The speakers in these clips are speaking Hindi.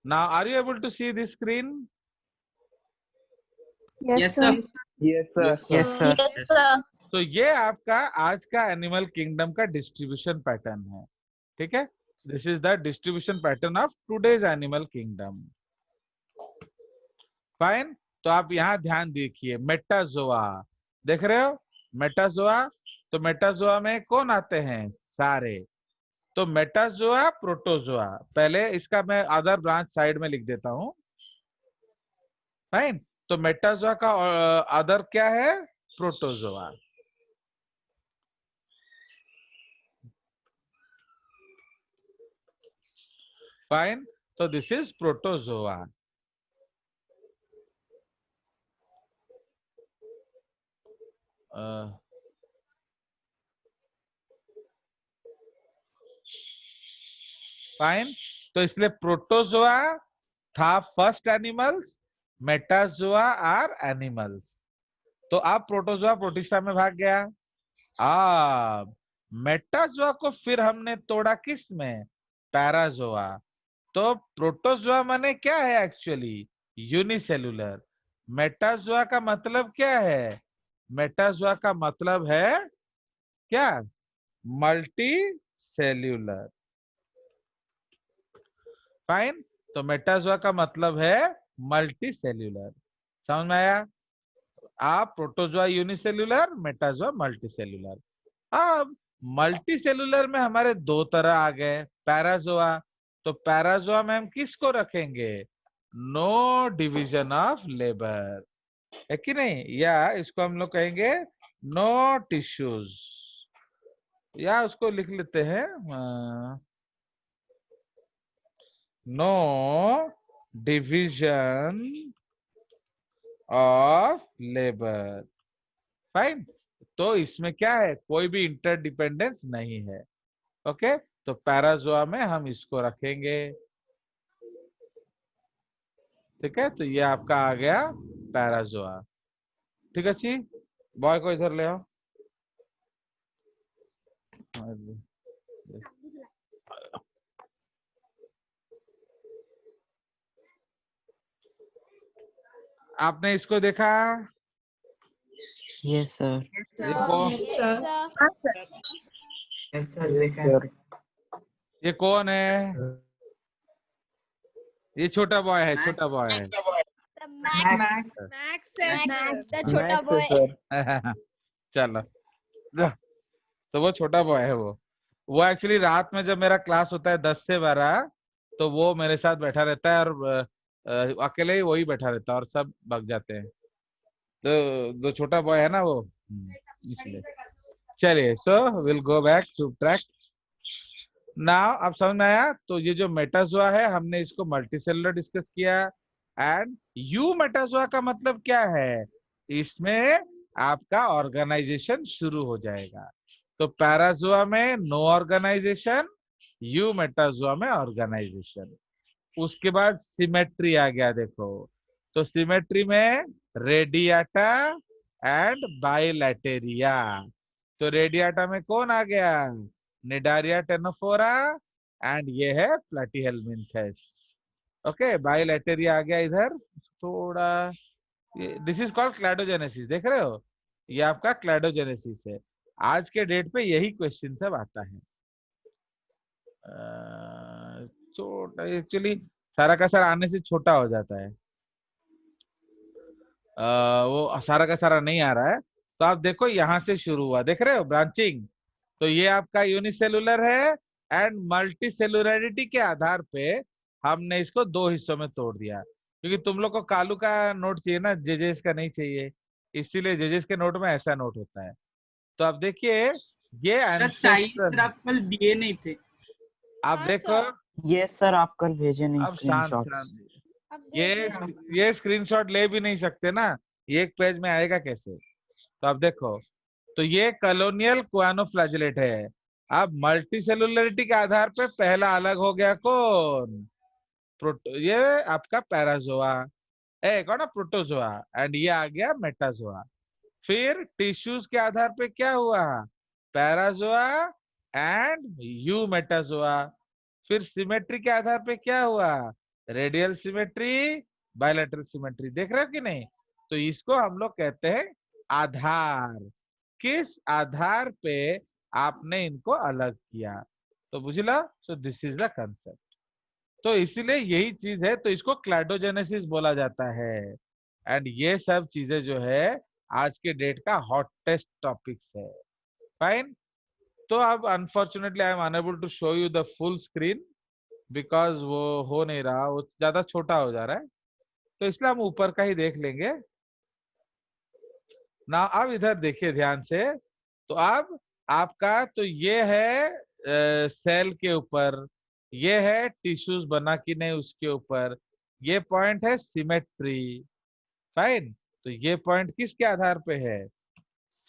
Now, are you able to see this screen? Yes, sir. Yes, sir. Yes, sir. Yes, sir. Yes, sir. तो ये आपका आज का एनिमल किंगडम का डिस्ट्रीब्यूशन पैटर्न है, ठीक है। This is the distribution pattern of today's animal kingdom. Fine. तो आप यहाँ ध्यान देखिए, मेटाजोआ देख रहे हो, मेटाजोआ। तो मेटाजोआ में कौन आते हैं? सारे। तो मेटाजोआ, प्रोटोजोआ। पहले इसका मैं अदर ब्रांच साइड में लिख देता हूं। फाइन। तो मेटाजोआ का अदर क्या है? प्रोटोजोआ। फाइन। तो दिस इज प्रोटोजोआ। फाइन। तो इसलिए प्रोटोजोआ था first animals, metazoa are animals. तो अब प्रोटोजोआ प्रोटिस्टा में भाग गया। अब मेटाजोआ को फिर हमने तोड़ा किस में? पैराजोआ। तो प्रोटोजोआ माने क्या है एक्चुअली? यूनिसेलुलर। मेटाजोआ का मतलब क्या है? मेटाजोआ का मतलब है क्या? Multi cellular. फाइन। तो मेटाजोआ का मतलब है मल्टी सेल्यूलर। समझ में आया? आप protozoa unicellular, Metazoa multi cellular. अब मल्टी सेल्युलर में हमारे दो तरह आ गए, पैराजोआ। तो पैराजोआ में हम किसको रखेंगे? नो डिवीजन ऑफ लेबर, है कि नहीं? या इसको हम लोग कहेंगे नो टिश्यूज, या उसको लिख लेते हैं no division of labour. Fine. तो इसमें क्या है? कोई भी इंटरडिपेंडेंस नहीं है। ओके। तो पैराजोआ में हम इसको रखेंगे, ठीक है। तो ये आपका आ गया पैराजोआ। ठीक है जी। बॉय को इधर ले आओ। आपने इसको देखा? Yes, sir. ये कौन? Yes, sir. देखा। ये कौन है? ये छोटा बॉय है, छोटा बॉय है। Max है, छोटा Max बॉय। है, sir. चलो। तो वो छोटा बॉय है। वो एक्चुअली रात में जब मेरा क्लास होता है 10 से 12, तो वो मेरे साथ बैठा रहता है, और अकेले ही वही बैठा रहता है, और सब भाग जाते हैं। तो जो छोटा बॉय है ना वो, इसलिए। चलिए, so will go back to track now. अब समझ में आया? तो ये जो मेटाजोआ है, हमने इसको मल्टीसेलुलर डिस्कस किया। एंड यू मेटाजोआ का मतलब क्या है? इसमें आपका ऑर्गेनाइजेशन शुरू हो जाएगा। तो पैराजोआ में नो ऑर्गेनाइजेशन, यू मेटाजोआ में ऑर्गेनाइजेशन। उसके बाद सिमेट्री आ गया, देखो। तो सिमेट्री में रेडियाटा एंड बाइलेटेरिया। तो रेडियाटा में कौन आ गया? निडारिया टेनोफोरा, एंड ये है प्लेटीहेलमिन्थेस। ओके। बाइलेटेरिया आ गया इधर थोड़ा। दिस इज कॉल्ड क्लैडोजेनेसिस, देख रहे हो? ये आपका क्लैडोजेनेसिस है। आज के डेट पे यही क्वेश्चन सब आता है। छोटा एक्चुअली सारा का सारा आने से छोटा हो जाता है। वो सारा का सारा नहीं आ रहा है। तो आप देखो, यहाँ से शुरू हुआ, देख रहे हो ब्रांचिंग? तो ये आपका यूनिसेलुलर है, एंड मल्टी सेलुलरिटी के आधार पे हमने इसको दो हिस्सों में तोड़ दिया। क्योंकि तुम लोग को कालू का नोट चाहिए ना, जेजेस का नहीं चाहिए, इसीलिए जेजेस के नोट में ऐसा नोट होता है। तो आप देखिए, ये चाहिए, आप कल दिए नहीं थे। आप देखो। Yes, sir. आप कल भेजे नहीं अब शांत screenshots. शांत, ये स्क्रीनशॉट ले भी नहीं सकते ना, ये एक पेज में आएगा कैसे? तो आप देखो, तो ये कॉलोनियल क्वानोफ्लैजिलेट है। अब मल्टीसेलुलरिटी के आधार पे पहला अलग हो गया कौन? ये आपका पैराजोआ, कौन है? प्रोटोजोआ। एंड ये आ गया मेटाजोआ। फिर टिश्यूज के आधार पे क्या हुआ? Parazoa and you Metazoa. फिर सिमेट्री के आधार पे क्या हुआ? रेडियल सिमेट्री, बायलैटरल सिमेट्री, देख रहे हो कि नहीं? तो इसको हम लोग कहते हैं आधार। किस आधार पे आपने इनको अलग किया, तो बुझला? सो दिस इज द कंसेप्ट। तो इसीलिए यही चीज है, तो इसको क्लैडोजेनेसिस बोला जाता है। एंड ये सब चीजें जो है आज के डेट का हॉटेस्ट टॉपिक्स है। फाइन। तो अब unfortunately I am unable to show you the full screen because वो हो नहीं रहा, वो ज्यादा छोटा हो जा रहा है, तो इसलिए हम ऊपर का ही देख लेंगे ना। अब इधर देखिए ध्यान से। तो अब आपका तो ये है सेल के ऊपर, ये है टिश्यूज बना कि नहीं उसके ऊपर, ये पॉइंट है सिमेट्री। फाइन। तो ये पॉइंट किसके आधार पे है?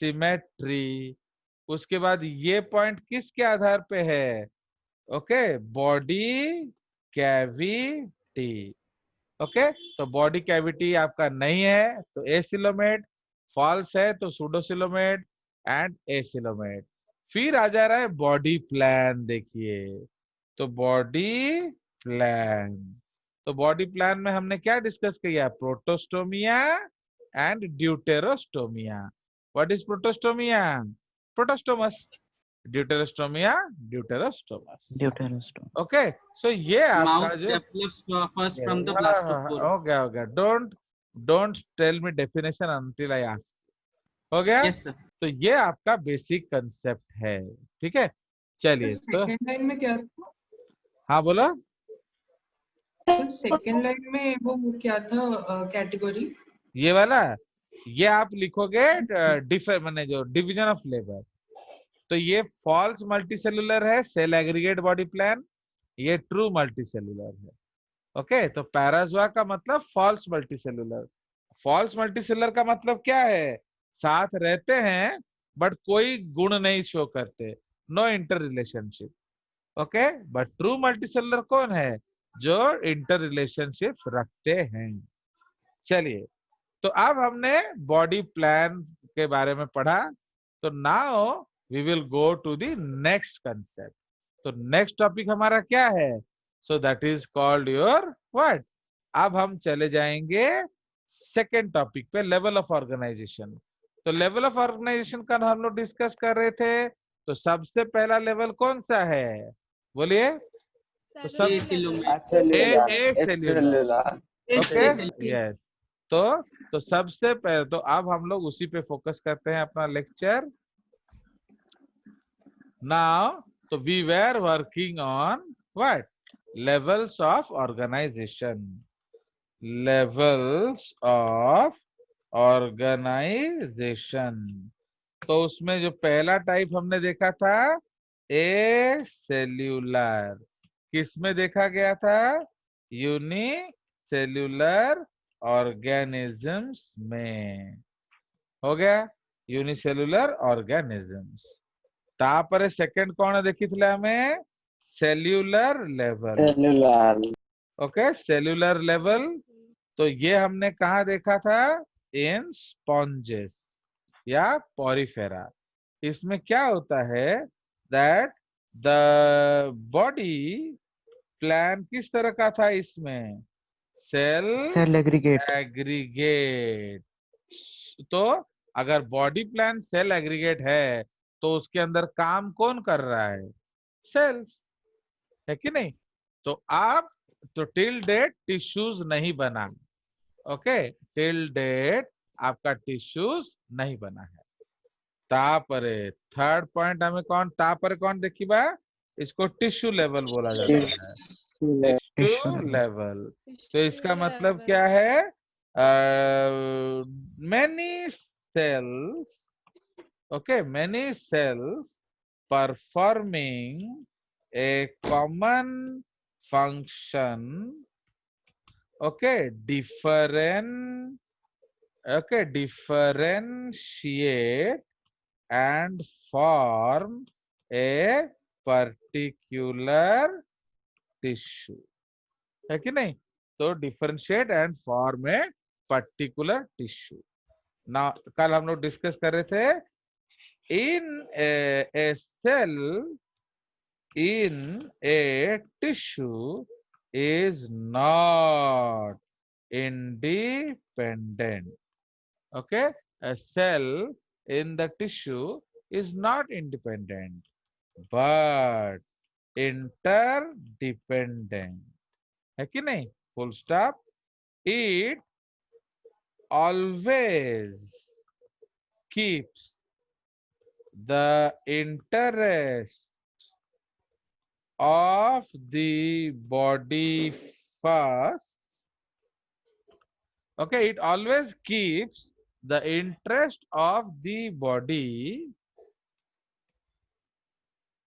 सिमेट्री। उसके बाद ये पॉइंट किसके आधार पे है? Okay, body cavity. ओके, तो बॉडी कैविटी आपका नहीं है तो एसिलोमेट, फॉल्स है तो सूडोसिलोमेट एंड एसिलोमेट। फिर आ जा रहा है बॉडी प्लान, देखिए। तो बॉडी प्लान, तो बॉडी प्लान में हमने क्या डिस्कस किया? Protostomia and deuterostomia. What is protostomia? Protostomes. Deuterostomia, deuterostomes. Deuterostome. Okay, so ये आपका Mouth जो develops first from the blastopore. हो गया, हो गया। Don't tell me definition until I ask. हो गया? Yes, sir. तो ये आपका बेसिक कंसेप्ट है। ठीक है, चलिए। तो सेकंड लाइन में क्या था? हाँ बोलो। सर सेकंड लाइन में वो क्या था कैटेगरी? ये वाला, ये आप लिखोगे मैंने जो डिवीजन ऑफ लेबर। तो ये फॉल्स मल्टीसेलुलर है, सेल एग्रीगेट बॉडी प्लान। ये ट्रू मल्टीसेलुलर है। ओके, तो पैराजोआ का मतलब फॉल्स मल्टीसेलुलर। फॉल्स मल्टीसेलुलर का मतलब क्या है? साथ रहते हैं बट कोई गुण नहीं शो करते, no inter relationship. Okay, but true multicellular कौन है? जो इंटर रिलेशनशिप रखते हैं। चलिए, तो अब हमने बॉडी प्लान के बारे में पढ़ा, तो now we will go to the next concept. तो नेक्स्ट टॉपिक हमारा क्या है? So that is called your what? अब हम चले जाएंगे सेकेंड टॉपिक पे, लेवल ऑफ ऑर्गेनाइजेशन। तो लेवल ऑफ ऑर्गेनाइजेशन का हम लोग डिस्कस कर रहे थे। तो सबसे पहला लेवल कौन सा है? बोलिए। तो सब ए सेल्यूलर। Okay, yes. तो सबसे पहले तो अब हम लोग उसी पे फोकस करते हैं अपना लेक्चर नाउ। तो we were working on what? Levels of organisation. Levels of organisation. तो उसमें जो पहला टाइप हमने देखा था ए सेल्यूलर, किसमें देखा गया था? यूनिसेल्यूलर ऑर्गेनिजम्स में। हो गया, यूनिसेल्यूलर ऑर्गेनिजम्स। तापर सेकंड कौन देखी हमें? Cellular level. Okay, cellular level. तो ये हमने कहा देखा था? इन स्पॉन्जेस या पॉरीफेरा। इसमें क्या होता है दैट द बॉडी प्लान किस तरह का था? इसमें सेल एग्रीगेट। एग्रीगेट। तो अगर बॉडी प्लान सेल एग्रीगेट है तो उसके अंदर काम कौन कर रहा है? सेल्स, है कि नहीं? तो आप तो टिल डेट टिश्यूज नहीं बना। ओके, टिल डेट आपका टिश्यूज नहीं बना है। तापरे थर्ड पॉइंट हमें कौन देखी बा? इसको टिश्यू लेवल बोला जाता है। Tissue level. तो इसका मतलब क्या है? Many cells, okay, many cells performing a common function, okay, differentiate and form a particular tissue, है कि नहीं? तो differentiate and form a particular tissue। ना कल हम लोग डिस्कस कर रहे थे in a cell, in a tissue is not independent. Okay, a cell in the tissue is not independent but interdependent. है कि नहीं? Full stop. It always keeps the interest of the body first. Okay, it always keeps the interest of the body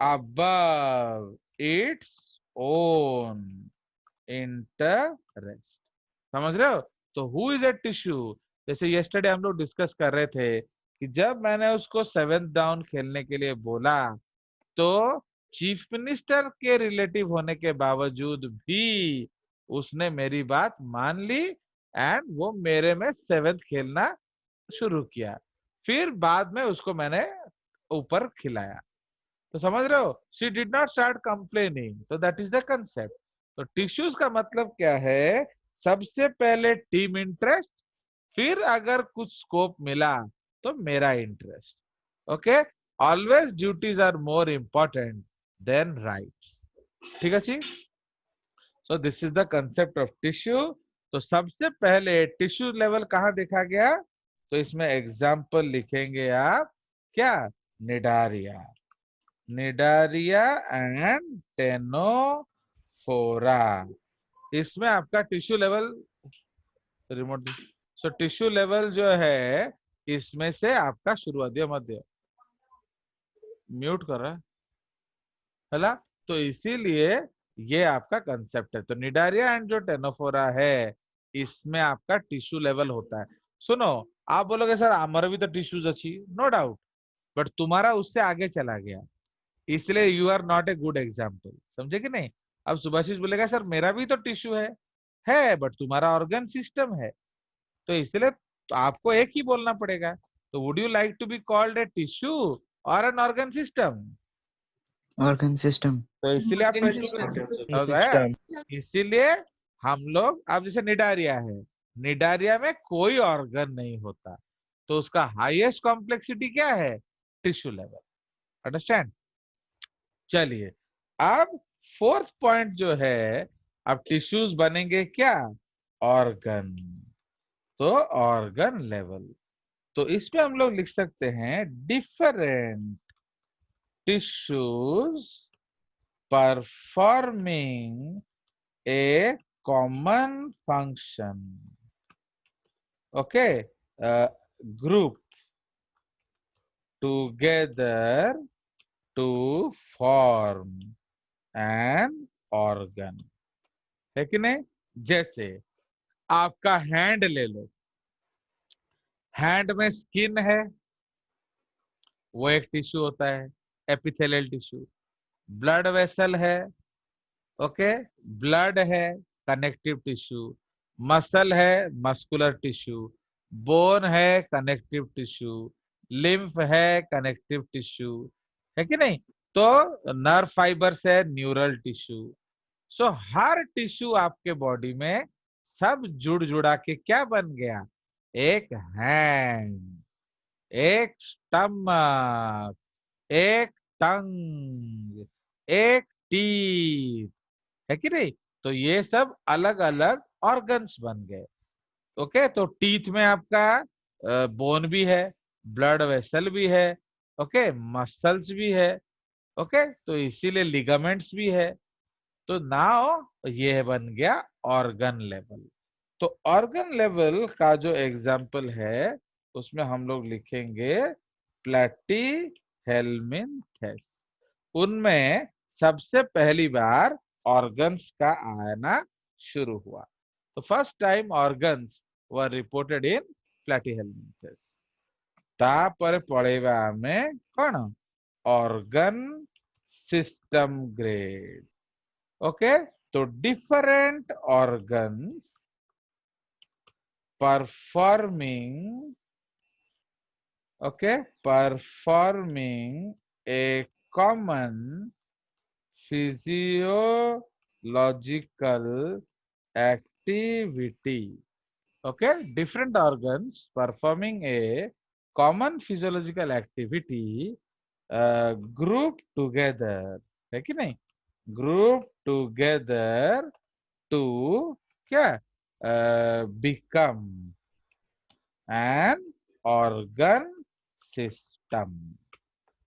above its own interest. समझ रहे हो? तो हु इज ए टिश्यू? जैसे यस्टरडे हम लोग डिस्कस कर रहे थे कि जब मैंने उसको 7th डाउन खेलने के लिए बोला तो चीफ मिनिस्टर के रिलेटिव होने के बावजूद भी उसने मेरी बात मान ली एंड वो मेरे में 7th खेलना शुरू किया। फिर बाद में उसको मैंने ऊपर खिलाया। तो समझ रहे हो? She did not start complaining. तो दैट इज द कंसेप्ट। तो टिश्यूज का मतलब क्या है? सबसे पहले टीम इंटरेस्ट, फिर अगर कुछ स्कोप मिला तो मेरा interest. Okay, always duties are more important than rights. ठीक है जी? So this is the concept of tissue. तो सबसे पहले टिश्यू लेवल कहाँ देखा गया? तो इसमें एग्जाम्पल लिखेंगे आप क्या? Cnidaria, Cnidaria and Ctenophora. इसमें आपका tissue level remote. So tissue level जो है इसमें से आपका शुरुआती मध्य म्यूट कर रहा है ना? तो इसीलिए ये आपका कंसेप्ट है। तो निडारिया एंड जो टेनोफोरा है इसमें आपका टिश्यू लेवल होता है। सुनो, आप बोलोगे सर हमारा भी तो टिश्यूज अच्छी, नो डाउट, बट तुम्हारा उससे आगे चला गया, इसलिए you are not a good example. समझे कि नहीं? अब सुभाषिश बोलेगा सर मेरा भी तो टिश्यू है बट तुम्हारा ऑर्गन सिस्टम है, तो इसलिए तो आपको एक ही बोलना पड़ेगा। तो would you like to be called a tissue और an organ system? organ system. तो इसीलिए आप Organ टिश्यू system. समझ आया? इसीलिए हम लोग अब जैसे निडारिया है, निडारिया में कोई ऑर्गन नहीं होता, तो उसका हाईएस्ट कॉम्प्लेक्सिटी क्या है? Tissue level. अंडरस्टैंड? चलिए, अब फोर्थ पॉइंट जो है, अब टिश्यूज बनेंगे क्या? ऑर्गन। तो ऑर्गन लेवल, तो इसमें हम लोग लिख सकते हैं different tissues performing a common function. Okay, group together to form an organ. है कि नहीं? जैसे आपका हैंड ले लो, हैंड में स्किन है, वो एक टिश्यू होता है, एपिथेलियल टिश्यू। ब्लड वेसल है, ओके, ब्लड है, कनेक्टिव टिश्यू। मसल है, मस्कुलर टिश्यू। बोन है, कनेक्टिव टिश्यू। लिम्फ है, कनेक्टिव टिश्यू। है कि नहीं? तो नर्व फाइबर्स है, न्यूरल टिश्यू। सो हर टिश्यू आपके बॉडी में सब जुड़ जुड़ा के क्या बन गया? एक हैंड, एक स्टमक, एक टंग, एक टीथ। है कि नहीं? तो ये सब अलग अलग ऑर्गन्स बन गए। ओके, तो टीथ में आपका बोन भी है, ब्लड वेसल भी है, ओके, मसल्स भी है, ओके, तो इसीलिए लिगामेंट्स भी है। तो नाउ ये बन गया ऑर्गन लेवल। तो ऑर्गन लेवल का जो एग्जाम्पल है उसमें हम लोग लिखेंगे प्लेटी हेल्मिन्थेस। उनमें सबसे पहली बार ऑर्गन्स का आना शुरू हुआ। तो first time organs were reported in Platyhelminthes. तापर पड़ेगा हमें कौन? Organ system grade. ओके, तो different organs performing, performing a common physiological logical activity. Okay, different organs performing a common physiological activity group together, है कि नहीं? Group together to क्या become an organ system.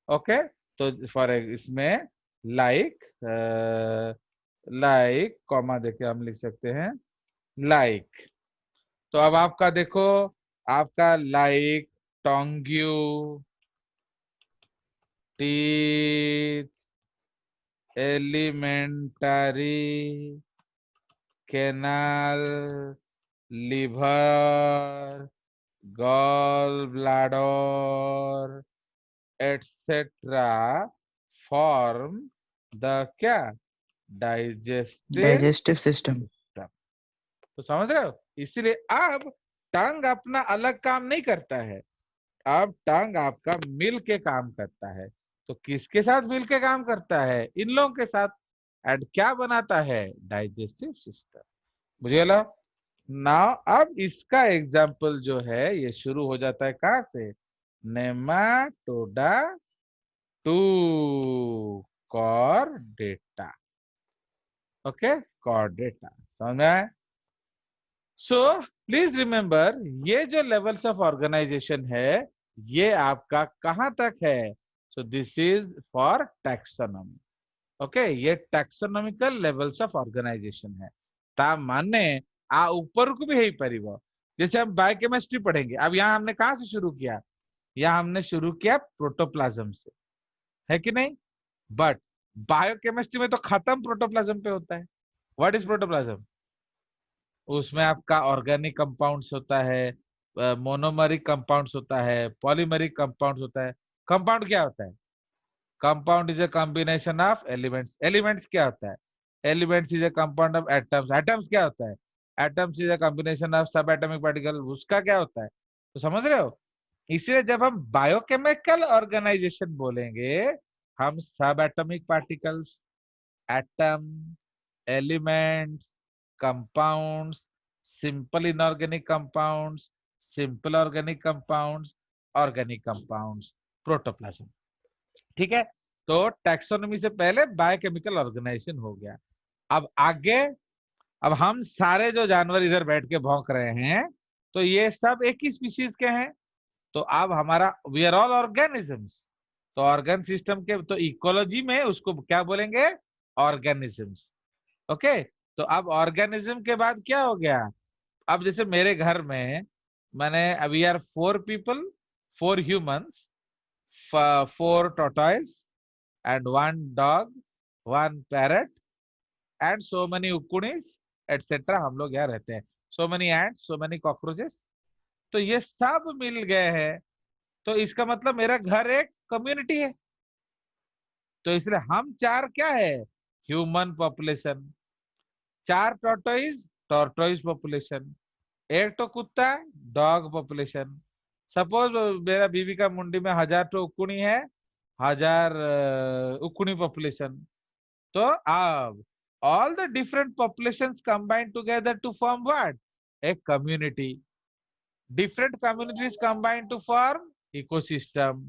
Okay, तो फॉर इसमें लाइक लाइक कॉमा देके हम लिख सकते हैं लाइक। तो अब आपका देखो, आपका like tongue, teeth, alimentary canal, liver, gall bladder etcetera form the क्या Digestive system. तो समझ रहे हो? इसीलिए अब टंग अपना अलग काम नहीं करता है, अब टंग आपका मिल के काम करता है। तो किसके साथ मिल के काम करता है? इन लोगों के साथ। एंड क्या बनाता है? Digestive system. मुझे लो नाउ, अब इसका एग्जाम्पल जो है ये शुरू हो जाता है कहाँ से? Nematoda to Chordata. Okay, Chordata, समझ में आया? सो प्लीज रिमेम्बर, ये जो लेवल्स ऑफ ऑर्गेनाइजेशन है ये आपका कहां तक है? सो this is for taxonomy. Okay, ये टैक्सोनॉमिकल लेवल्स ऑफ ऑर्गेनाइजेशन है। ता माने आ ऊपर को भी है परिव। जैसे हम बायोकेमिस्ट्री पढ़ेंगे, अब यहाँ हमने कहां से शुरू किया? यहाँ हमने शुरू किया प्रोटोप्लाज्म से, है कि नहीं? बट बायोकेमिस्ट्री में तो खत्म प्रोटोप्लाज्म पे होता है। What is protoplasm? उसमें आपका ऑर्गेनिक कंपाउंड्स होता है, मोनोमरिक कंपाउंड्स होता है, पॉलीमरिक कंपाउंड्स होता है। कंपाउंड क्या होता है? Compound is a combination of elements. Elements क्या होता है? Elements is a compound of atoms. Atoms क्या होता है? Atoms is a combination of सब एटॉमिक पार्टिकल। उसका क्या होता है? तो समझ रहे हो? इसलिए जब हम बायोकेमिकल ऑर्गेनाइजेशन बोलेंगे, हम सब atomic particles, atom, elements, compounds, simple inorganic compounds, simple organic compounds, organic compounds, protoplasm. ठीक है, तो टैक्सोनॉमी से पहले बायोकेमिकल ऑर्गेनाइजेशन हो गया। अब आगे, अब हम सारे जो जानवर इधर बैठ के भौंक रहे हैं तो ये सब एक ही स्पीशीज के हैं। तो अब हमारा वी आर ऑल ऑर्गेनिजम्स। तो ऑर्गन सिस्टम के तो इकोलॉजी में उसको क्या बोलेंगे? ऑर्गेनिजम्स। ओके, तो अब ऑर्गेनिज्म के बाद क्या हो गया? अब जैसे मेरे घर में मैंने we are 4 people, 4 humans, 4 tortoise and 1 dog, 1 parrot and so many ukunis etc. हम लोग यहाँ रहते हैं। so many ants, so many cockroaches। तो ये सब मिल गए हैं, तो इसका मतलब मेरा घर एक कम्युनिटी है। तो इसलिए हम 4 क्या है? Human population. 4 tortoise population. 1 तो कुत्ता, डॉग पॉपुलेशन। सपोज मेरा बीवी का मुंडी में 1000 तो उकुनी है, 1000 उकुनी पॉपुलेशन। तो अब all the different populations combined together to form what? A community. Different communities combined to form ecosystem.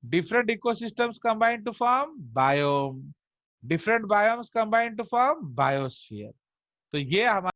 Different ecosystems combined to form biome. Different biomes combined to form biosphere. तो ये हमारा